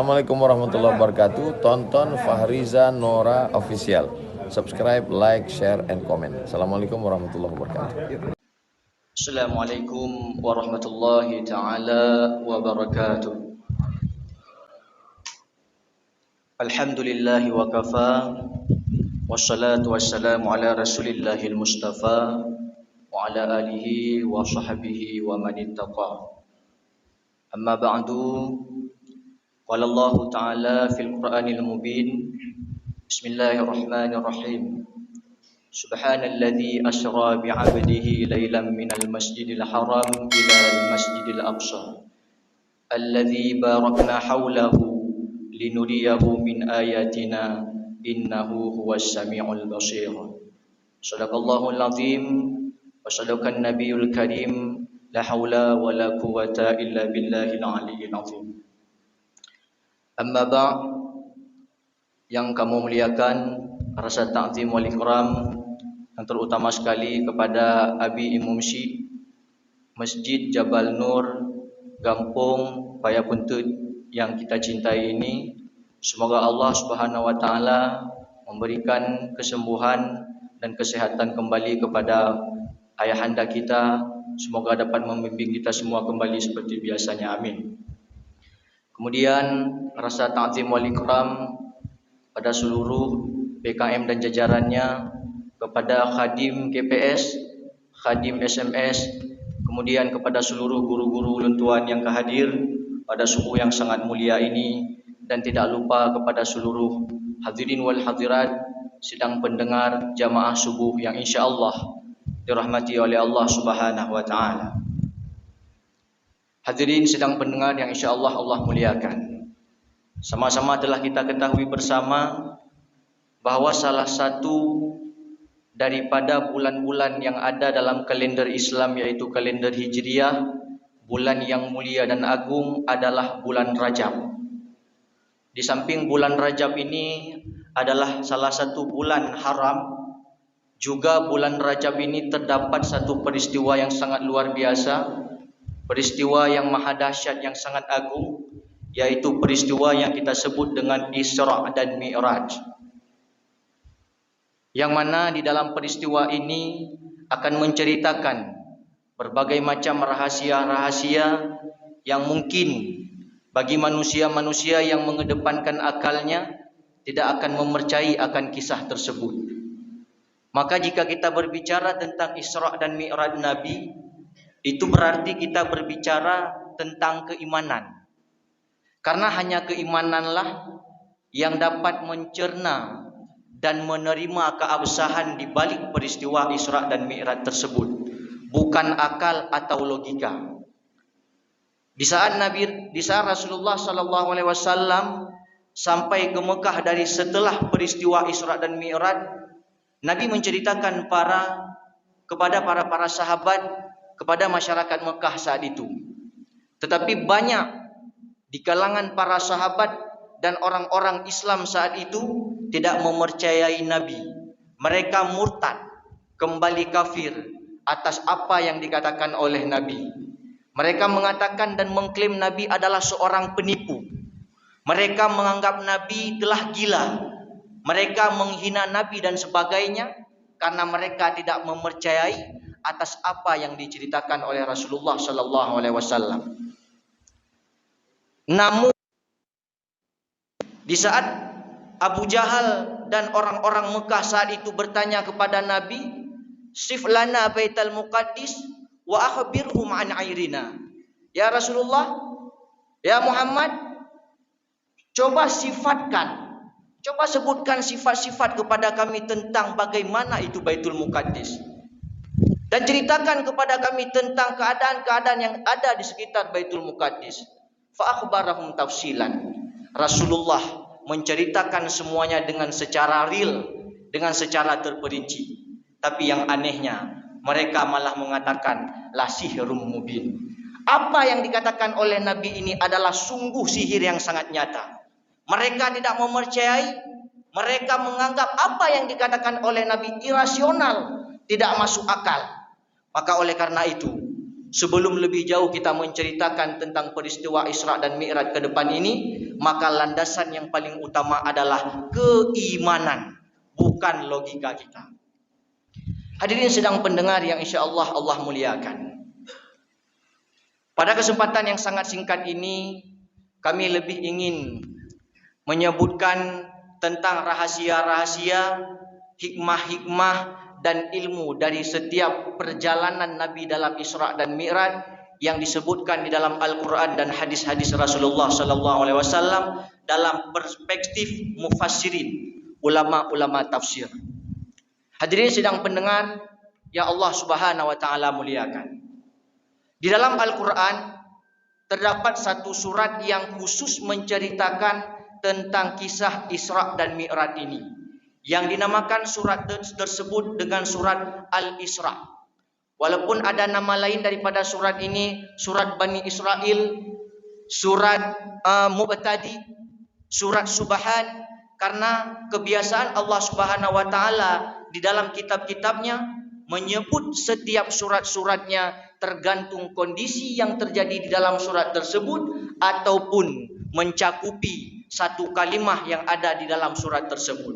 Assalamualaikum warahmatullahi wabarakatuh. Tonton Fahriza Nora Official. Subscribe, like, share, and comment. Assalamualaikum warahmatullahi wabarakatuh. Assalamualaikum warahmatullahi ta'ala wabarakatuh. Alhamdulillahi wa kafa, wassalatu wassalamu ala rasulillahil mustafa, wa ala alihi wa sahbihi wa man ittaqa. Amma ba'du, qala Allah ta'ala fil Qur'anil mubin. Bismillahirrahmanirrahim. Subhanalladzi asra bi'abdihi lailan minal masjidil haram ilal masjidil aqsa alladzi barakna hawlahu linuriyahu min ayatina innahu huwas samiul basir. Shadaqallahul azim wa sadaqan nabiyul karim. La haula wa la quwwata illa billahil aliyyil azim. Amma ba', yang kamu muliakan, rasa ta'zim wal ikram yang terutama sekali kepada Abi Imam Syih Masjid Jabal Nur Gampung Payapuntut yang kita cintai ini. Semoga Allah Subhanahu wa taala memberikan kesembuhan dan kesehatan kembali kepada ayahanda kita. Semoga dapat membimbing kita semua kembali seperti biasanya, amin. Kemudian rasa ta'zim wal ikram pada seluruh PKM dan jajarannya, kepada khadim KPS, khadim SMS, kemudian kepada seluruh guru-guru lentuan yang hadir pada subuh yang sangat mulia ini, dan tidak lupa kepada seluruh hadirin wal hadirat sidang pendengar jamaah subuh yang insyaallah dirahmati oleh Allah Subhanahu wa taala. Hadirin sidang pendengar yang insyaallah Allah muliakan. Sama-sama telah kita ketahui bersama bahawa salah satu daripada bulan-bulan yang ada dalam kalender Islam, yaitu kalender Hijriah, bulan yang mulia dan agung adalah bulan Rajab. Di samping bulan Rajab ini adalah salah satu bulan haram, juga bulan Rajab ini terdapat satu peristiwa yang sangat luar biasa, peristiwa yang maha dahsyat yang sangat agung, yaitu peristiwa yang kita sebut dengan Isra dan Mi'raj. Yang mana di dalam peristiwa ini akan menceritakan berbagai macam rahasia-rahasia yang mungkin bagi manusia-manusia yang mengedepankan akalnya tidak akan memercayai akan kisah tersebut. Maka jika kita berbicara tentang Isra dan Mi'raj Nabi, itu berarti kita berbicara tentang keimanan. Karena hanya keimananlah yang dapat mencerna dan menerima keabsahan di balik peristiwa Isra dan Mi'raj tersebut, bukan akal atau logika. Di saat Rasulullah sallallahu alaihi wasallam sampai ke Mekah dari setelah peristiwa Isra dan Mi'raj, Nabi menceritakan kepada para sahabat, kepada masyarakat Mekah saat itu. Tetapi banyak di kalangan para sahabat dan orang-orang Islam saat itu tidak memercayai Nabi. Mereka murtad, kembali kafir atas apa yang dikatakan oleh Nabi. Mereka mengatakan dan mengklaim Nabi adalah seorang penipu. Mereka menganggap Nabi telah gila. Mereka menghina Nabi dan sebagainya karena mereka tidak memercayai atas apa yang diceritakan oleh Rasulullah sallallahu alaihi wasallam. Namun di saat Abu Jahal dan orang-orang Mekah saat itu bertanya kepada Nabi, "Sif lana Baitul Muqaddis wa akhbirhum an airina." Ya Rasulullah, ya Muhammad, coba sebutkan sifat-sifat kepada kami tentang bagaimana itu Baitul Muqaddis. Dan ceritakan kepada kami tentang keadaan-keadaan yang ada di sekitar Baitul Muqaddis. Fa akhbarahum tafsilan. Rasulullah menceritakan semuanya dengan secara real, dengan secara terperinci. Tapi yang anehnya, mereka malah mengatakan la sihrum mubin. Apa yang dikatakan oleh Nabi ini adalah sungguh sihir yang sangat nyata. Mereka tidak memercayai, mereka menganggap apa yang dikatakan oleh Nabi irasional, tidak masuk akal. Maka oleh karena itu, sebelum lebih jauh kita menceritakan tentang peristiwa Isra dan Mi'raj ke depan ini, maka landasan yang paling utama adalah keimanan, bukan logika kita. Hadirin sedang pendengar yang insya-Allah Allah muliakan. Pada kesempatan yang sangat singkat ini, kami lebih ingin menyebutkan tentang rahasia-rahasia, hikmah-hikmah dan ilmu dari setiap perjalanan Nabi dalam Isra dan Mi'raj yang disebutkan di dalam Al-Quran dan hadis-hadis Rasulullah SAW dalam perspektif mufassirin, ulama-ulama tafsir. Hadirin sedang pendengar yang Allah Subhanahu wa taala muliakan. Di dalam Al-Quran terdapat satu surat yang khusus menceritakan tentang kisah Isra dan Mi'raj ini, yang dinamakan surat tersebut dengan surat Al-Isra. Walaupun ada nama lain daripada surat ini, surat Bani Israel, surat Mu'tadi, surat Subhan, karena kebiasaan Allah Subhanahu wa taala di dalam kitab-kitabnya menyebut setiap surat-suratnya tergantung kondisi yang terjadi di dalam surat tersebut ataupun mencakupi satu kalimah yang ada di dalam surat tersebut.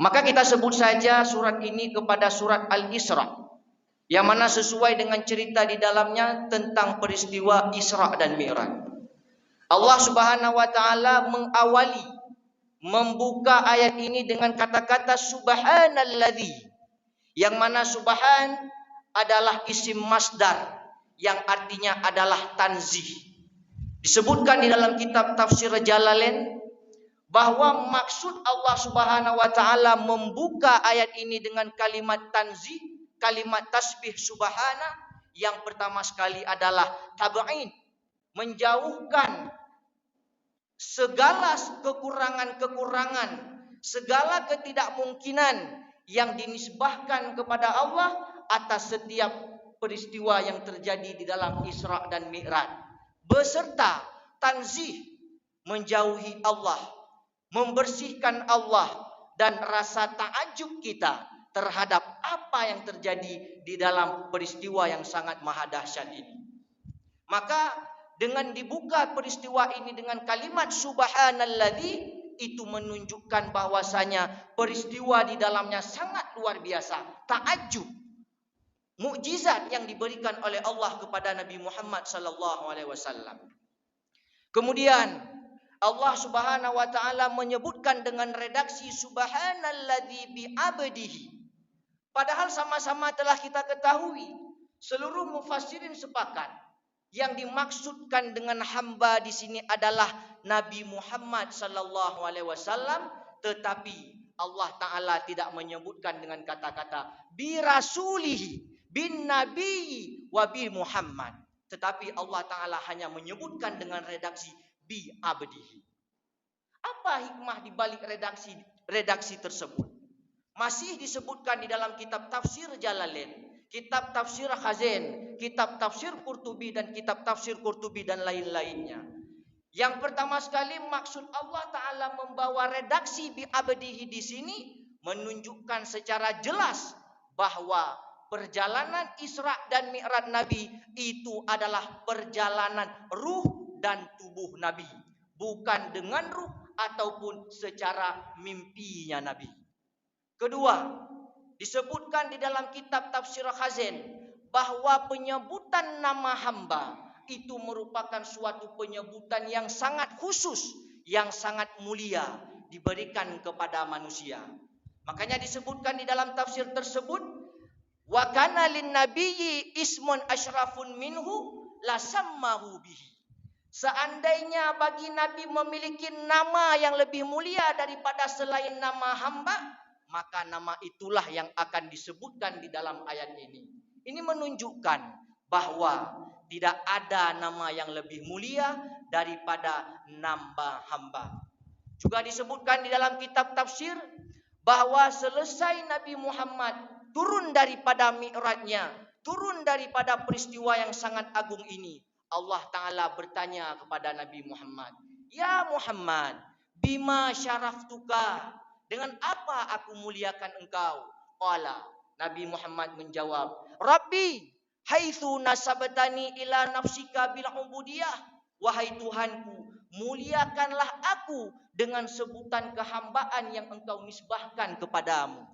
Maka kita sebut saja surat ini kepada surat Al-Isra, yang mana sesuai dengan cerita di dalamnya tentang peristiwa Isra dan Mi'raj. Allah Subhanahu wa taala mengawali, membuka ayat ini dengan kata-kata subhanalladzi, yang mana subhan adalah isim masdar yang artinya adalah tanzih. Disebutkan di dalam kitab tafsir Jalalain bahwa maksud Allah Subhanahu wa taala membuka ayat ini dengan kalimat tanzih, kalimat tasbih subhana, yang pertama sekali adalah tab'in, menjauhkan segala kekurangan-kekurangan, segala ketidakmungkinan yang dinisbahkan kepada Allah atas setiap peristiwa yang terjadi di dalam Isra dan Mi'raj, beserta tanzih, menjauhi Allah, membersihkan Allah, dan rasa takjub kita terhadap apa yang terjadi di dalam peristiwa yang sangat maha dahsyat ini. Maka dengan dibuka peristiwa ini dengan kalimat subhanalladzi, itu menunjukkan bahwasanya peristiwa di dalamnya sangat luar biasa, takjub, mukjizat yang diberikan oleh Allah kepada Nabi Muhammad SAW. Kemudian Allah Subhanahu wa taala menyebutkan dengan redaksi subhanalladzi bi'abdihi. Padahal sama-sama telah kita ketahui, seluruh mufassirin sepakat yang dimaksudkan dengan hamba di sini adalah Nabi Muhammad sallallahu alaihi wasallam, tetapi Allah taala tidak menyebutkan dengan kata-kata bi rasulihi, bin nabiyyi wa bi Muhammad, tetapi Allah taala hanya menyebutkan dengan redaksi bi abdihi. Apa hikmah di balik redaksi tersebut? Masih disebutkan di dalam kitab tafsir Jalalain, kitab tafsir Khazin, kitab tafsir Qurtubi dan kitab tafsir Qurtubi dan lain-lainnya. Yang pertama sekali, maksud Allah Ta'ala membawa redaksi bi abdihi di sini menunjukkan secara jelas bahwa perjalanan Isra dan Mi'raj Nabi itu adalah perjalanan ruh dan tubuh Nabi, bukan dengan ruh ataupun secara mimpinya Nabi. Kedua, disebutkan di dalam kitab tafsir Khazin bahwa penyebutan nama hamba itu merupakan suatu penyebutan yang sangat khusus, yang sangat mulia diberikan kepada manusia. Makanya disebutkan di dalam tafsir tersebut, wa kana lin nabiyyi ismun asyrafun minhu lasammahu bihi. Seandainya bagi Nabi memiliki nama yang lebih mulia daripada selain nama hamba, maka nama itulah yang akan disebutkan di dalam ayat ini. Ini menunjukkan bahwa tidak ada nama yang lebih mulia daripada nama hamba. Juga disebutkan di dalam kitab tafsir bahwa selesai Nabi Muhammad turun daripada mi'rajnya, turun daripada peristiwa yang sangat agung ini, Allah Ta'ala bertanya kepada Nabi Muhammad, "Ya Muhammad, bima syaraftuka, dengan apa aku muliakan engkau?" Qala, Nabi Muhammad menjawab, "Rabbi, haitsu nasabtani ila nafsika bil ubudiyah." Wahai Tuhanku, muliakanlah aku dengan sebutan kehambaan yang engkau nisbahkan kepadamu.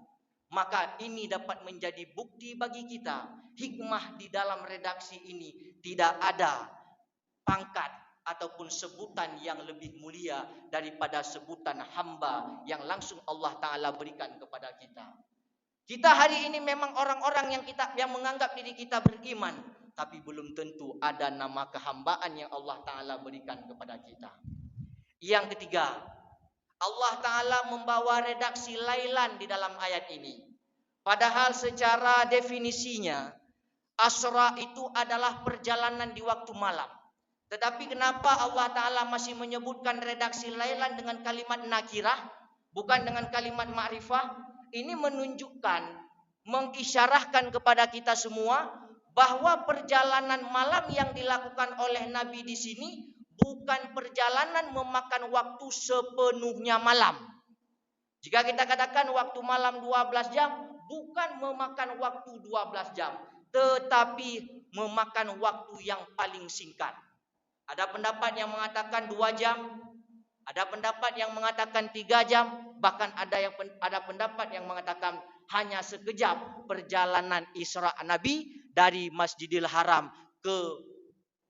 Maka ini dapat menjadi bukti bagi kita, hikmah di dalam redaksi ini tidak ada pangkat ataupun sebutan yang lebih mulia daripada sebutan hamba yang langsung Allah Ta'ala berikan kepada kita. Kita hari ini memang orang-orang yang menganggap diri kita beriman, tapi belum tentu ada nama kehambaan yang Allah Ta'ala berikan kepada kita. Yang ketiga, Allah Ta'ala membawa redaksi lailan di dalam ayat ini. Padahal secara definisinya, asra itu adalah perjalanan di waktu malam. Tetapi kenapa Allah Ta'ala masih menyebutkan redaksi lailan dengan kalimat nakirah, bukan dengan kalimat ma'rifah? Ini menunjukkan, mengisyarahkan kepada kita semua bahwa perjalanan malam yang dilakukan oleh Nabi di sini bukan perjalanan memakan waktu sepenuhnya malam. Jika kita katakan waktu malam 12 jam, bukan memakan waktu 12 jam, tetapi memakan waktu yang paling singkat. Ada pendapat yang mengatakan 2 jam, ada pendapat yang mengatakan 3 jam, bahkan ada pendapat yang mengatakan hanya sekejap perjalanan Isra Nabi dari Masjidil Haram ke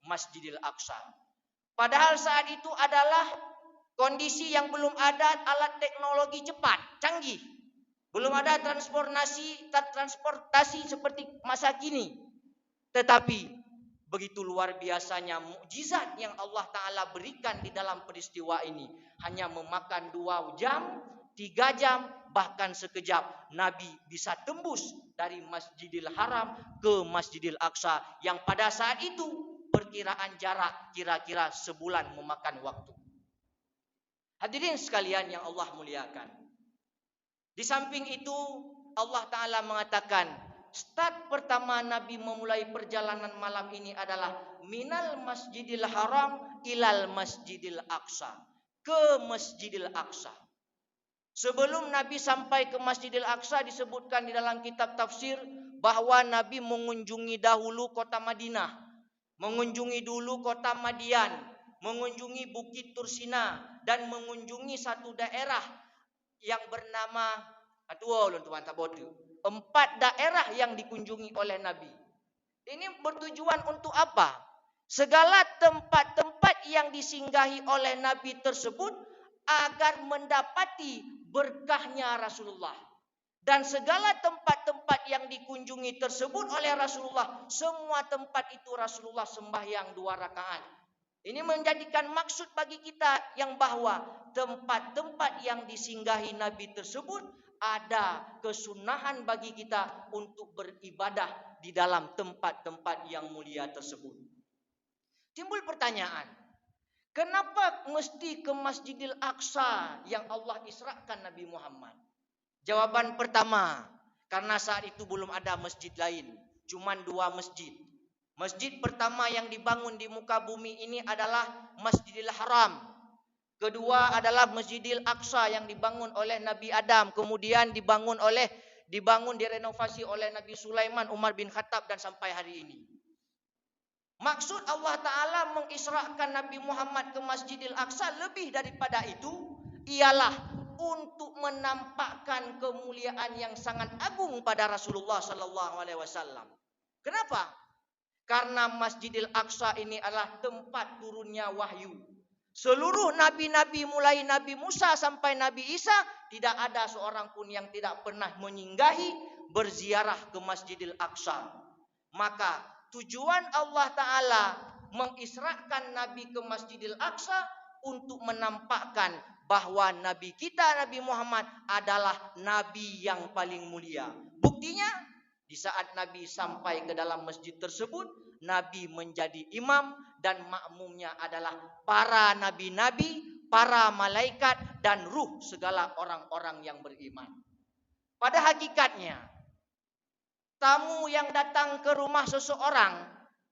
Masjidil Aqsa. Padahal saat itu adalah kondisi yang belum ada alat teknologi cepat, canggih. Belum ada transportasi seperti masa kini. Tetapi begitu luar biasanya mukjizat yang Allah Ta'ala berikan di dalam peristiwa ini. Hanya memakan 2 jam, 3 jam, bahkan sekejap Nabi bisa tembus dari Masjidil Haram ke Masjidil Aqsa, yang pada saat itu perkiraan jarak kira-kira sebulan memakan waktu. Hadirin sekalian yang Allah muliakan, di samping itu Allah Ta'ala mengatakan, start pertama Nabi memulai perjalanan malam ini adalah minal Masjidil Haram ilal Masjidil Aqsa, ke Masjidil Aqsa. Sebelum Nabi sampai ke Masjidil Aqsa, disebutkan di dalam kitab tafsir bahwa Nabi mengunjungi dahulu kota Madinah, mengunjungi dulu kota Madian, mengunjungi Bukit Tursina, dan mengunjungi satu daerah yang bernama 4 daerah yang dikunjungi oleh Nabi. Ini bertujuan untuk apa? Segala tempat-tempat yang disinggahi oleh Nabi tersebut agar mendapati berkahnya Rasulullah. Dan segala tempat-tempat yang dikunjungi tersebut oleh Rasulullah, semua tempat itu Rasulullah sembahyang 2 rakaat. Ini menjadikan maksud bagi kita yang bahwa tempat-tempat yang disinggahi Nabi tersebut ada kesunahan bagi kita untuk beribadah di dalam tempat-tempat yang mulia tersebut. Timbul pertanyaan, kenapa mesti ke Masjidil Aqsa yang Allah israkan Nabi Muhammad? Jawaban pertama, karena saat itu belum ada masjid lain, cuma 2 masjid. Masjid pertama yang dibangun di muka bumi ini adalah Masjidil Haram. Kedua adalah Masjidil Aqsa yang dibangun oleh Nabi Adam, kemudian direnovasi oleh Nabi Sulaiman, Umar bin Khattab, dan sampai hari ini. Maksud Allah Ta'ala mengisrakan Nabi Muhammad ke Masjidil Aqsa lebih daripada itu, ialah untuk menampakkan kemuliaan yang sangat agung pada Rasulullah SAW. Kenapa? Karena Masjidil Aqsa ini adalah tempat turunnya wahyu. Seluruh nabi-nabi mulai Nabi Musa sampai Nabi Isa, tidak ada seorang pun yang tidak pernah menyinggahi berziarah ke Masjidil Aqsa. Maka tujuan Allah Ta'ala mengisrakan Nabi ke Masjidil Aqsa untuk menampakkan bahwa Nabi kita, Nabi Muhammad, adalah Nabi yang paling mulia. Buktinya, di saat Nabi sampai ke dalam masjid tersebut, Nabi menjadi imam dan makmumnya adalah para nabi-nabi, para malaikat, dan ruh segala orang-orang yang beriman. Pada hakikatnya, tamu yang datang ke rumah seseorang,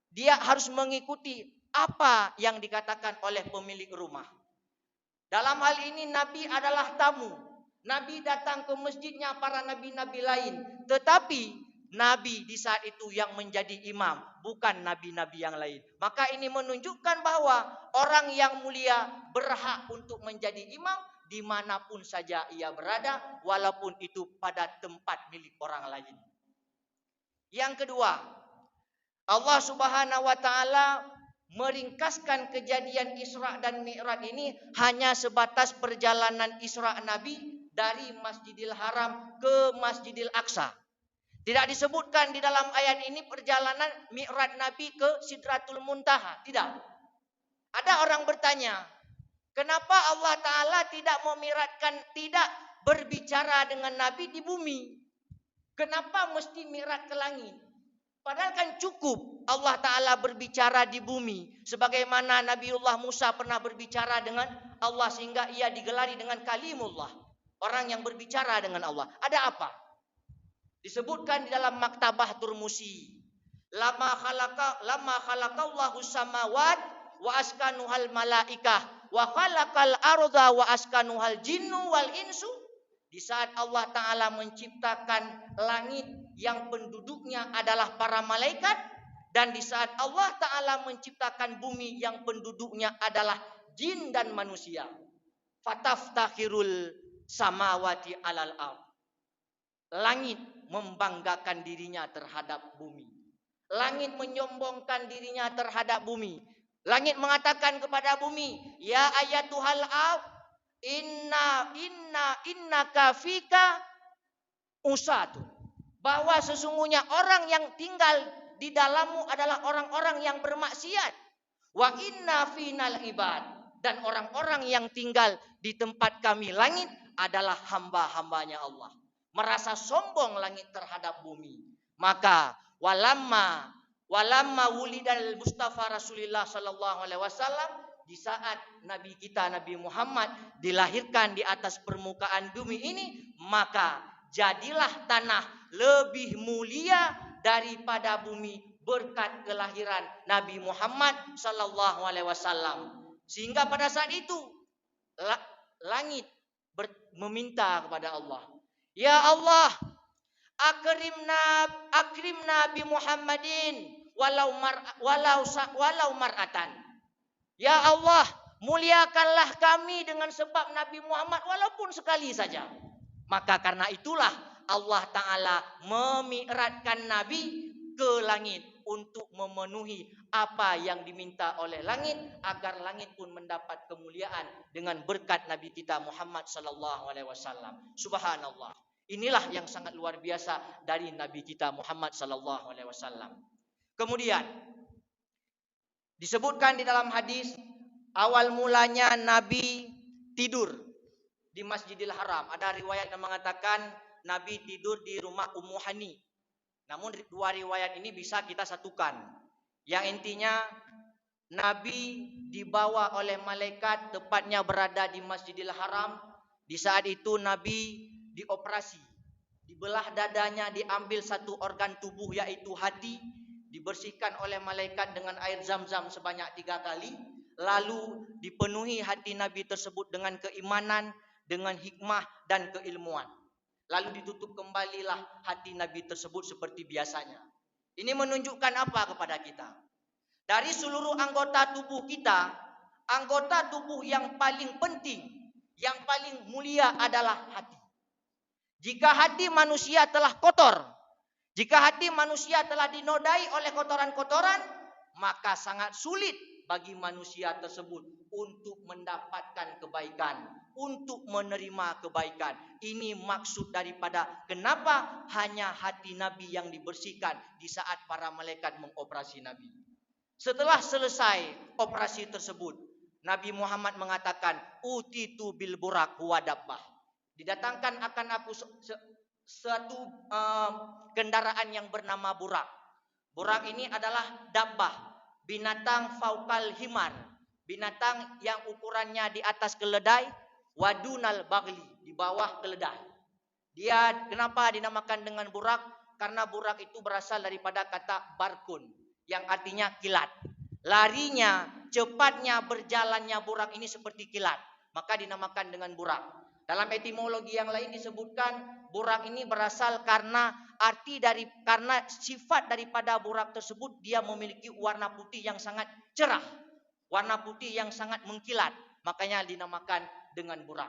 dia harus mengikuti apa yang dikatakan oleh pemilik rumah. Dalam hal ini Nabi adalah tamu. Nabi datang ke masjidnya para nabi-nabi lain. Tetapi Nabi di saat itu yang menjadi imam, bukan nabi-nabi yang lain. Maka ini menunjukkan bahwa orang yang mulia berhak untuk menjadi imam dimanapun saja ia berada, walaupun itu pada tempat milik orang lain. Yang kedua, Allah Subhanahu wa taala meringkaskan kejadian Isra dan Mi'raj ini hanya sebatas perjalanan Isra Nabi dari Masjidil Haram ke Masjidil Aqsa. Tidak disebutkan di dalam ayat ini perjalanan Mi'raj Nabi ke Sidratul Muntaha. Tidak. Ada orang bertanya, kenapa Allah Ta'ala tidak memi'rajkan, tidak berbicara dengan Nabi di bumi? Kenapa mesti mi'raj ke langit? Padahal kan cukup Allah Ta'ala berbicara di bumi. Sebagaimana Nabiullah Musa pernah berbicara dengan Allah sehingga ia digelari dengan kalimullah. Orang yang berbicara dengan Allah. Ada apa? Disebutkan di dalam Maktabah Turmusi. Lama khalaqallahu samawat wa askanuhal malaikah wa khalaqal arda wa askanuhal jinnu wal insu. Di saat Allah Ta'ala menciptakan langit yang penduduknya adalah para malaikat, dan di saat Allah Ta'ala menciptakan bumi yang penduduknya adalah jin dan manusia. Fataftakhirul samawati alal ard. Langit membanggakan dirinya terhadap bumi. Langit menyombongkan dirinya terhadap bumi. Langit mengatakan kepada bumi, ya ayatuhal ard, inna kafika usatu. Bahwa sesungguhnya orang yang tinggal di dalammu adalah orang-orang yang bermaksiat. Wa inna final ibad. Dan orang-orang yang tinggal di tempat kami langit adalah hamba-hambanya Allah. Merasa sombong langit terhadap bumi. Maka walamma wulidal Mustafa Rasulullah sallallahu alaihi wasallam, di saat Nabi kita Nabi Muhammad dilahirkan di atas permukaan bumi ini, maka jadilah tanah lebih mulia daripada bumi berkat kelahiran Nabi Muhammad sallallahu alaihi wasallam. Sehingga pada saat itu langit meminta kepada Allah, ya Allah, akrimna bi Muhammadin walau mar'atan. Ya Allah, muliakanlah kami dengan sebab Nabi Muhammad walaupun sekali saja. Maka karena itulah Allah Ta'ala memi'rajkan Nabi ke langit untuk memenuhi apa yang diminta oleh langit, agar langit pun mendapat kemuliaan dengan berkat Nabi kita Muhammad sallallahu alaihi wasallam. Subhanallah. Inilah yang sangat luar biasa dari Nabi kita Muhammad sallallahu alaihi wasallam. Kemudian disebutkan di dalam hadis, awal mulanya Nabi tidur di Masjidil Haram. Ada riwayat yang mengatakan Nabi tidur di rumah Ummu Hani. Namun dua riwayat ini bisa kita satukan. Yang intinya Nabi dibawa oleh malaikat, tepatnya berada di Masjidil Haram. Di saat itu Nabi dioperasi. Dibelah dadanya, diambil satu organ tubuh yaitu hati. Dibersihkan oleh malaikat dengan air zam-zam sebanyak 3 kali. Lalu dipenuhi hati Nabi tersebut dengan keimanan, dengan hikmah dan keilmuan. Lalu ditutup kembalilah hati Nabi tersebut seperti biasanya. Ini menunjukkan apa kepada kita? Dari seluruh anggota tubuh kita, anggota tubuh yang paling penting, yang paling mulia adalah hati. Jika hati manusia telah kotor, jika hati manusia telah dinodai oleh kotoran-kotoran, maka sangat sulit bagi manusia tersebut untuk mendapatkan kebaikan, untuk menerima kebaikan. Ini maksud daripada kenapa hanya hati Nabi yang dibersihkan di saat para malaikat mengoperasi Nabi. Setelah selesai operasi tersebut, Nabi Muhammad mengatakan, utitu bil burak wa dabbah. Didatangkan akan aku satu kendaraan yang bernama burak. Burak ini adalah dabbah, binatang faukal himar, binatang yang ukurannya di atas keledai, wadunal bagli, di bawah keledai. Dia kenapa dinamakan dengan burak? Karena burak itu berasal daripada kata barkun, yang artinya kilat. Larinya, cepatnya berjalannya burak ini seperti kilat, maka dinamakan dengan burak. Dalam etimologi yang lain disebutkan burak ini berasal karena arti dari karena sifat daripada burak tersebut, dia memiliki warna putih yang sangat cerah, warna putih yang sangat mengkilat, makanya dinamakan dengan burak.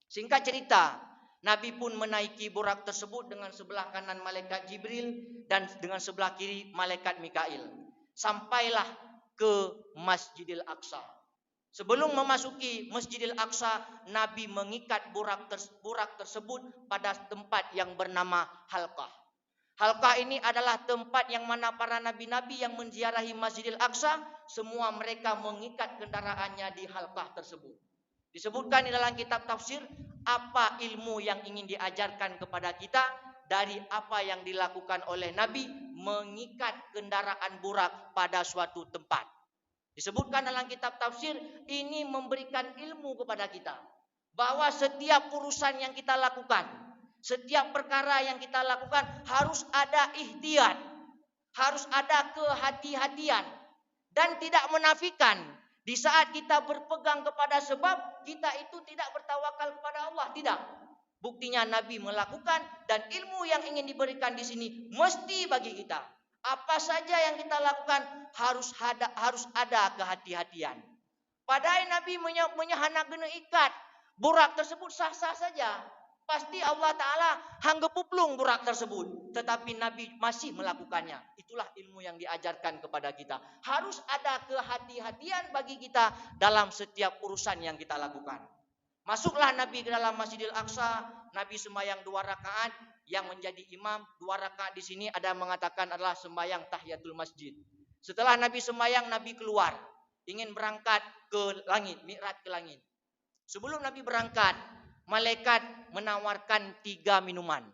Singkat cerita, Nabi pun menaiki burak tersebut dengan sebelah kanan malaikat Jibril dan dengan sebelah kiri malaikat Mikail. Sampailah ke Masjidil Aqsa. Sebelum memasuki Masjidil Aqsa, Nabi mengikat burak tersebut pada tempat yang bernama Halqah. Halqah ini adalah tempat yang mana para nabi-nabi yang menziarahi Masjidil Aqsa, semua mereka mengikat kendaraannya di Halqah tersebut. Disebutkan di dalam kitab tafsir, apa ilmu yang ingin diajarkan kepada kita dari apa yang dilakukan oleh Nabi mengikat kendaraan burak pada suatu tempat. Disebutkan dalam kitab tafsir, ini memberikan ilmu kepada kita bahwa setiap urusan yang kita lakukan, setiap perkara yang kita lakukan harus ada ihtiyat, harus ada kehati-hatian, dan tidak menafikan di saat kita berpegang kepada sebab, kita itu tidak bertawakal kepada Allah, tidak. Buktinya Nabi melakukan, dan ilmu yang ingin diberikan di sini mesti bagi kita. Apa saja yang kita lakukan harus ada kehati-hatian. Padahal Nabi menyahana guna ikat burak tersebut sah-sah saja. Pasti Allah Ta'ala hanggepuplung burak tersebut. Tetapi Nabi masih melakukannya. Itulah ilmu yang diajarkan kepada kita. Harus ada kehati-hatian bagi kita dalam setiap urusan yang kita lakukan. Masuklah Nabi ke dalam Masjidil Aqsa. Nabi sembahyang 2 rakaat. Yang menjadi imam 2 rakaat di sini ada mengatakan adalah sembahyang tahiyatul masjid. Setelah Nabi sembahyang, Nabi keluar. Ingin berangkat ke langit, mi'raj ke langit. Sebelum Nabi berangkat, malaikat menawarkan 3 minuman.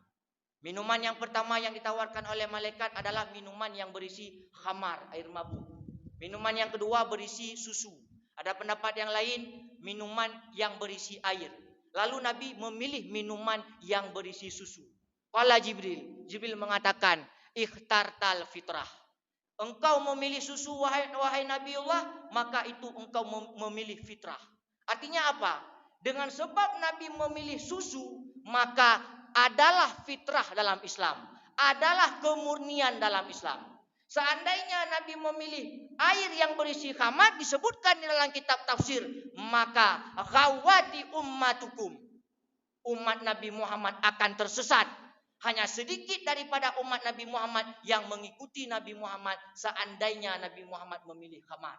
Minuman yang pertama yang ditawarkan oleh malaikat adalah minuman yang berisi khamar, air mabuk. Minuman yang kedua berisi susu. Ada pendapat yang lain, minuman yang berisi air. Lalu Nabi memilih minuman yang berisi susu. Qala Jibril mengatakan, ikhtartal fitrah. Engkau memilih susu wahai Nabiullah, maka itu engkau memilih fitrah. Artinya apa? Dengan sebab Nabi memilih susu, maka adalah fitrah dalam Islam, adalah kemurnian dalam Islam. Seandainya Nabi memilih air yang berisi khamar, disebutkan di dalam kitab tafsir, maka ghawati ummatukum, umat Nabi Muhammad akan tersesat. Hanya sedikit daripada umat Nabi Muhammad yang mengikuti Nabi Muhammad seandainya Nabi Muhammad memilih khamar.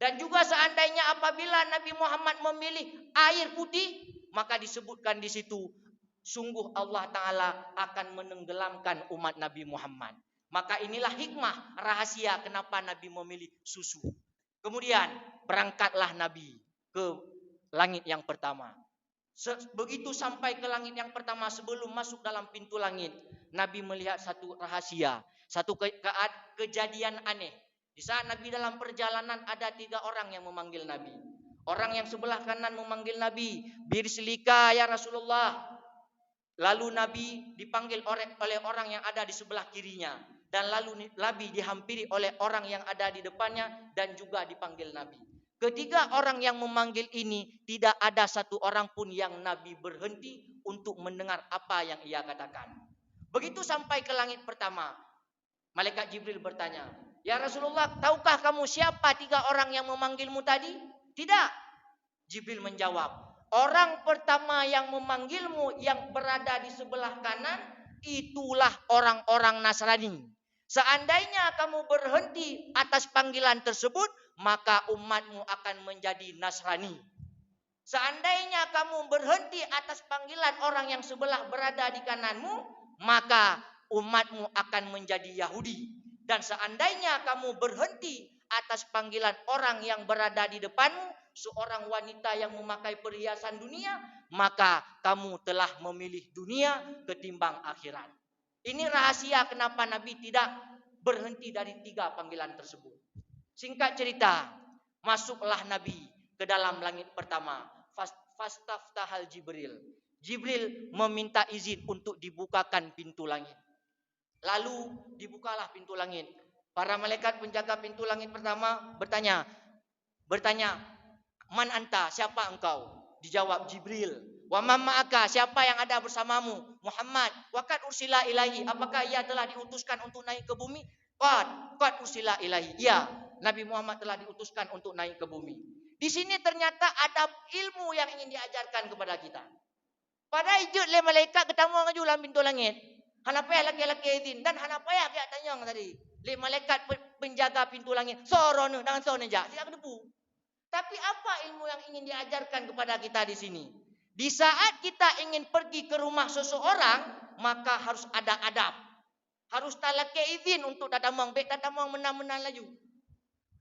Dan juga seandainya apabila Nabi Muhammad memilih air putih, maka disebutkan di situ, sungguh Allah Ta'ala akan menenggelamkan umat Nabi Muhammad. Maka inilah hikmah, rahasia kenapa Nabi memilih susu. Kemudian berangkatlah Nabi ke langit yang pertama. Begitu sampai ke langit yang pertama, sebelum masuk dalam pintu langit, Nabi melihat satu rahasia, satu kejadian aneh. Di saat Nabi dalam perjalanan, ada 3 orang yang memanggil Nabi. Orang yang sebelah kanan memanggil Nabi, "Birsilika ya Rasulullah." Lalu Nabi dipanggil oleh orang yang ada di sebelah kirinya. Dan lalu Nabi dihampiri oleh orang yang ada di depannya dan juga dipanggil Nabi. Ketiga orang yang memanggil ini, tidak ada satu orang pun yang Nabi berhenti untuk mendengar apa yang ia katakan. Begitu sampai ke langit pertama, malaikat Jibril bertanya, "Ya Rasulullah, tahukah kamu siapa 3 orang yang memanggilmu tadi?" "Tidak." Jibril menjawab, "Orang pertama yang memanggilmu yang berada di sebelah kanan, itulah orang-orang Nasrani. Seandainya kamu berhenti atas panggilan tersebut, maka umatmu akan menjadi Nasrani. Seandainya kamu berhenti atas panggilan orang yang sebelah berada di kananmu, maka umatmu akan menjadi Yahudi. Dan seandainya kamu berhenti atas panggilan orang yang berada di depanmu, seorang wanita yang memakai perhiasan dunia, maka kamu telah memilih dunia ketimbang akhirat." Ini rahasia kenapa Nabi tidak berhenti dari 3 panggilan tersebut. Singkat cerita, masuklah Nabi ke dalam langit pertama. Fastaftahal Jibril. Jibril meminta izin untuk dibukakan pintu langit. Lalu dibukalah pintu langit. Para malaikat penjaga pintu langit pertama bertanya, "Man anta, siapa engkau?" Dijawab Jibril. Wa man ma'aka, siapa yang ada bersamamu? Muhammad. Wa qad ursila ilaihi, apakah ia telah diutuskan untuk naik ke bumi? Qad ursila ilaihi. Ya, Nabi Muhammad telah diutuskan untuk naik ke bumi. Di sini ternyata ada ilmu yang ingin diajarkan kepada kita. Pada ijut le malaikat ketemu ngaju dalam pintu langit. Hanapaya laki-laki izin dan hanapaya dia tanya tadi. Le malaikat penjaga pintu langit. Sorone dengan sorone jak. Tidak kedepu. Tapi apa ilmu yang ingin diajarkan kepada kita di sini? Di saat kita ingin pergi ke rumah seseorang, maka harus ada adab. Harus talaki izin untuk datamang. Baik datamang menang-menang laju.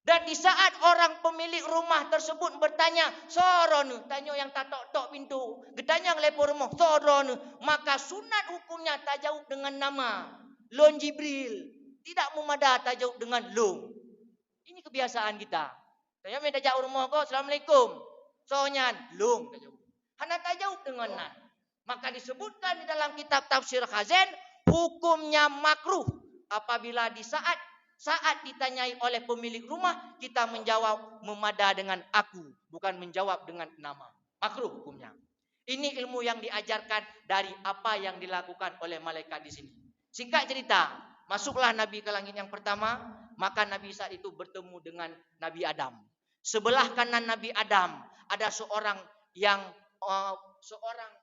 Dan di saat orang pemilik rumah tersebut bertanya, sorone, tanya yang tak tok pintu, getanya ngelepo rumah, sorone, maka sunat hukumnya tajawab dengan nama Lon Jibril, tidak memada tajawab dengan Lon. Ini kebiasaan kita. Tanya minta jawab rumah kau, Assalamualaikum. Sonyan, Lon tajawab. Hana tajawab dengan nan. Maka disebutkan di dalam kitab tafsir Khazin, hukumnya makruh apabila di saat ditanyai oleh pemilik rumah, kita menjawab memada dengan aku, bukan menjawab dengan nama. Makruh hukumnya. Ini ilmu yang diajarkan dari apa yang dilakukan oleh malaikat di sini. Singkat cerita, masuklah Nabi ke langit yang pertama, maka Nabi saat itu bertemu dengan Nabi Adam. Sebelah kanan Nabi Adam ada seorang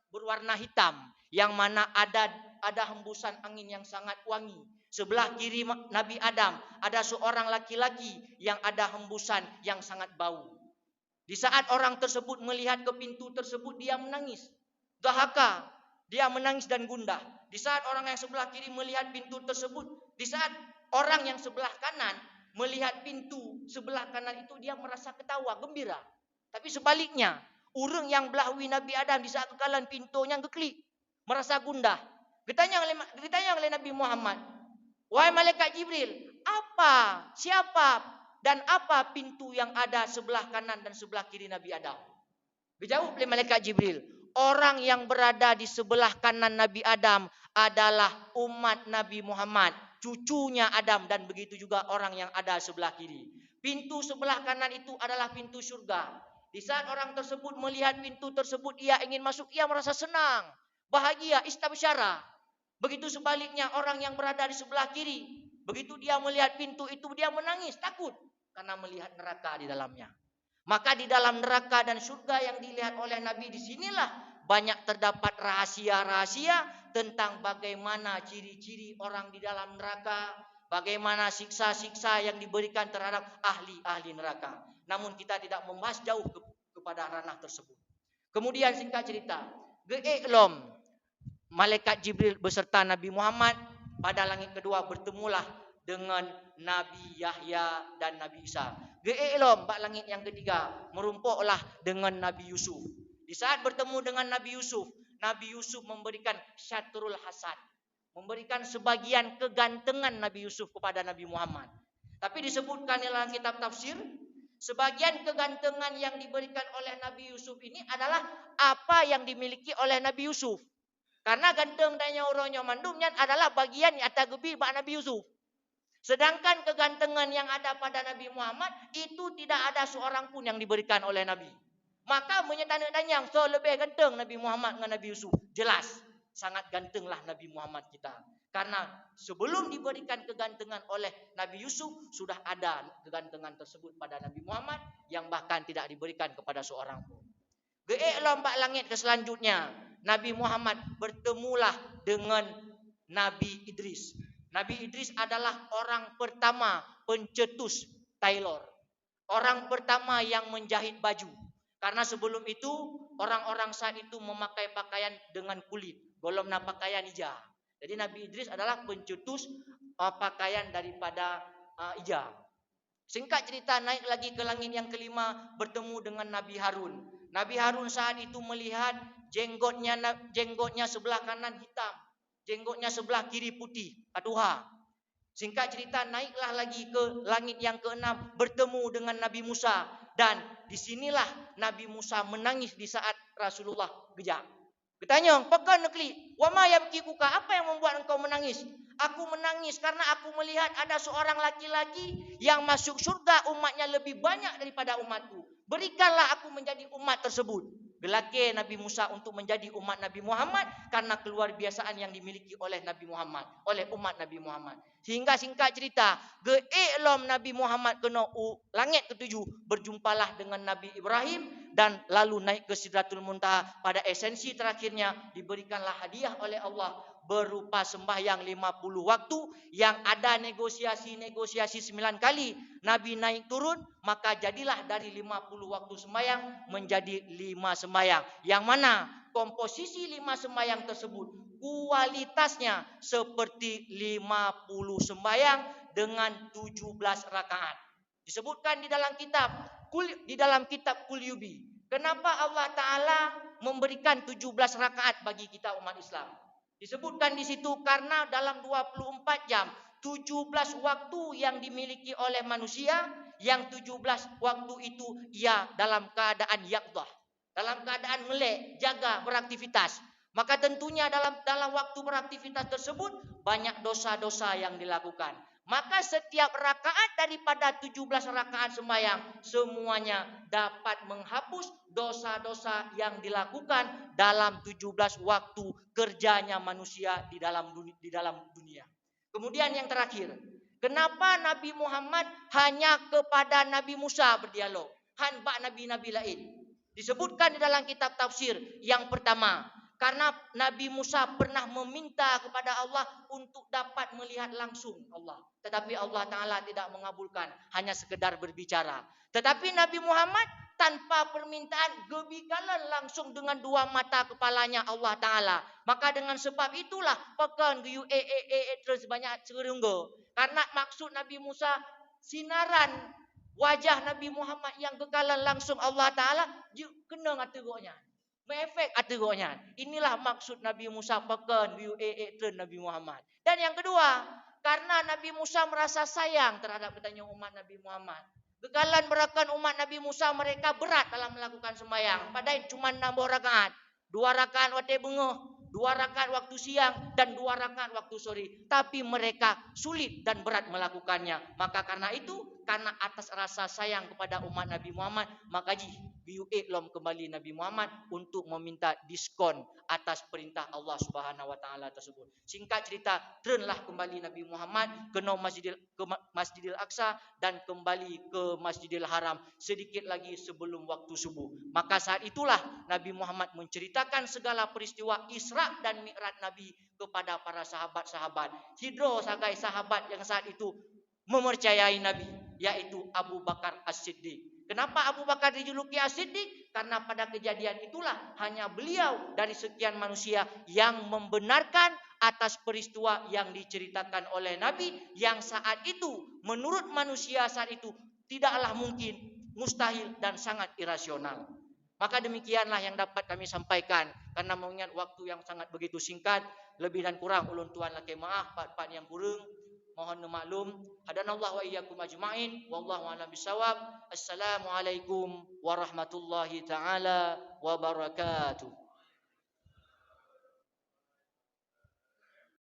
berwarna hitam, yang mana ada hembusan angin yang sangat wangi. Sebelah kiri Nabi Adam ada seorang laki-laki yang ada hembusan yang sangat bau. Di saat orang tersebut melihat ke pintu tersebut, dia menangis. Dahaka, dia menangis dan gundah. Di saat orang yang sebelah kiri melihat pintu tersebut, di saat orang yang sebelah kanan melihat pintu sebelah kanan itu, dia merasa ketawa, gembira. Tapi sebaliknya, urang yang belahwi Nabi Adam di saat kekalan pintunya geklik, merasa gundah. Ditanya oleh Nabi Muhammad, wahai malaikat Jibril, siapa dan apa pintu yang ada sebelah kanan dan sebelah kiri Nabi Adam? Dijawab oleh malaikat Jibril, orang yang berada di sebelah kanan Nabi Adam adalah umat Nabi Muhammad, cucunya Adam, dan begitu juga orang yang ada sebelah kiri. Pintu sebelah kanan itu adalah pintu surga. Di saat orang tersebut melihat pintu tersebut, ia ingin masuk, ia merasa senang, bahagia, istabsyara. Begitu sebaliknya orang yang berada di sebelah kiri, begitu dia melihat pintu itu, dia menangis, takut karena melihat neraka di dalamnya. Maka di dalam neraka dan surga yang dilihat oleh Nabi, disinilah banyak terdapat rahasia-rahasia tentang bagaimana ciri-ciri orang di dalam neraka, bagaimana siksa-siksa yang diberikan terhadap ahli-ahli neraka. Namun kita tidak membahas jauh kepada ranah tersebut. Kemudian singkat cerita, ge'eklom malaikat Jibril beserta Nabi Muhammad pada langit kedua bertemulah dengan Nabi Yahya dan Nabi Isa. Ge'eklom bak langit yang ketiga merumpuklah dengan Nabi Yusuf. Di saat bertemu dengan Nabi Yusuf memberikan syatrul hasan, memberikan sebagian kegantengan Nabi Yusuf kepada Nabi Muhammad. Tapi disebutkan dalam kitab tafsir, sebagian kegantengan yang diberikan oleh Nabi Yusuf ini adalah apa yang dimiliki oleh Nabi Yusuf. Karena ganteng dan orangnya mandumnya adalah bagian atas gebi bak Nabi Yusuf. Sedangkan kegantengan yang ada pada Nabi Muhammad itu tidak ada seorang pun yang diberikan oleh Nabi. Maka menyetanda-tandang so lebih ganteng Nabi Muhammad dengan Nabi Yusuf. Jelas sangat gantenglah Nabi Muhammad kita. Karena sebelum diberikan kegantengan oleh Nabi Yusuf, sudah ada kegantengan tersebut pada Nabi Muhammad yang bahkan tidak diberikan kepada seorang pun. Ge'ek lompat langit ke selanjutnya, Nabi Muhammad bertemulah dengan Nabi Idris. Nabi Idris adalah orang pertama pencetus tailor. Orang pertama yang menjahit baju. Karena sebelum itu orang-orang saat itu memakai pakaian dengan kulit, golongan pakaian hijau. Jadi Nabi Idris adalah pencetus pakaian daripada hijau. Singkat cerita, naik lagi ke langit yang kelima, bertemu dengan Nabi Harun. Nabi Harun saat itu melihat jenggotnya sebelah kanan hitam, jenggotnya sebelah kiri putih, aduha. Singkat cerita, naiklah lagi ke langit yang keenam, bertemu dengan Nabi Musa. Dan disinilah Nabi Musa menangis di saat Rasulullah gejak. Bertanya, "Pakai nekli, wama yabkikuka, apa yang membuat engkau menangis?" Aku menangis karena aku melihat ada seorang laki-laki yang masuk surga, umatnya lebih banyak daripada umatku. Berikanlah aku menjadi umat tersebut. gelake Nabi Musa untuk menjadi umat Nabi Muhammad karena keluar biasaan yang dimiliki oleh Nabi Muhammad, oleh umat Nabi Muhammad. Sehingga singkat cerita, ge'eklom Nabi Muhammad kena langit ketujuh, berjumpalah dengan Nabi Ibrahim dan lalu naik ke Sidratul Muntaha. Pada esensi terakhirnya diberikanlah hadiah oleh Allah berupa sembahyang 50 waktu yang ada negosiasi 9 kali Nabi naik turun, maka jadilah dari 50 waktu sembahyang menjadi 5 sembahyang. Yang mana komposisi 5 sembahyang tersebut kualitasnya seperti 50 sembahyang dengan 17 rakaat. Disebutkan di dalam kitab Kulyubi. Kenapa Allah Ta'ala memberikan 17 rakaat bagi kita umat Islam? Disebutkan di situ karena dalam 24 jam 17 waktu yang dimiliki oleh manusia, yang 17 waktu itu ia dalam keadaan yaqdah, dalam keadaan melek, jaga, beraktivitas. Maka tentunya dalam waktu beraktivitas tersebut banyak dosa-dosa yang dilakukan. Maka setiap rakaat daripada 17 rakaat sembahyang semuanya dapat menghapus dosa-dosa yang dilakukan dalam 17 waktu kerjanya manusia di dalam dunia. Kemudian yang terakhir, kenapa Nabi Muhammad hanya kepada Nabi Musa berdialog, hanbak nabi-nabi lain? Disebutkan di dalam kitab tafsir yang pertama, karena Nabi Musa pernah meminta kepada Allah untuk dapat melihat langsung Allah. Tetapi Allah Ta'ala tidak mengabulkan, hanya sekedar berbicara. Tetapi Nabi Muhammad tanpa permintaan gebikalan langsung dengan dua mata kepalanya Allah Ta'ala. Maka dengan sebab itulah pekan terus banyak cerungga. Karena maksud Nabi Musa sinaran wajah Nabi Muhammad yang kekalan langsung Allah Ta'ala kena ngategoknya. Efek ategoknya. Inilah maksud Nabi Musa pekan Nabi Muhammad. Dan yang kedua, karena Nabi Musa merasa sayang terhadap bertanya umat Nabi Muhammad. Kekalan berakan umat Nabi Musa mereka berat dalam melakukan sembahyang. Padahal cuma 6 rakaat. 2 rakaat waktu bengah, 2 rakaat waktu siang dan 2 rakaat waktu sore. Tapi mereka sulit dan berat melakukannya. Maka karena itu, karena atas rasa sayang kepada umat Nabi Muhammad, maka biu'iklom kembali Nabi Muhammad untuk meminta diskon atas perintah Allah Subhanahu wa taala tersebut. Singkat cerita, trenlah kembali Nabi Muhammad ke Masjidil Aqsa dan kembali ke Masjidil Haram sedikit lagi sebelum waktu subuh. Maka saat itulah Nabi Muhammad menceritakan segala peristiwa Isra dan Mi'raj Nabi kepada para sahabat-sahabat. Hidro sagai sahabat yang saat itu mempercayai Nabi, yaitu Abu Bakar As-Siddiq. Kenapa Abu Bakar dijuluki As-Siddiq? Karena pada kejadian itulah hanya beliau dari sekian manusia yang membenarkan atas peristiwa yang diceritakan oleh Nabi yang saat itu menurut manusia saat itu tidaklah mungkin, mustahil dan sangat irasional. Maka demikianlah yang dapat kami sampaikan karena mengingat waktu yang sangat begitu singkat, lebih dan kurang ulun tuan laki maaf part-part yang kurang. Mohon maklum. Hadanallahu wa iyyakum ajma'in. Wallahu a'lam bishawab. Assalamualaikum warahmatullahi taala wabarakatuh.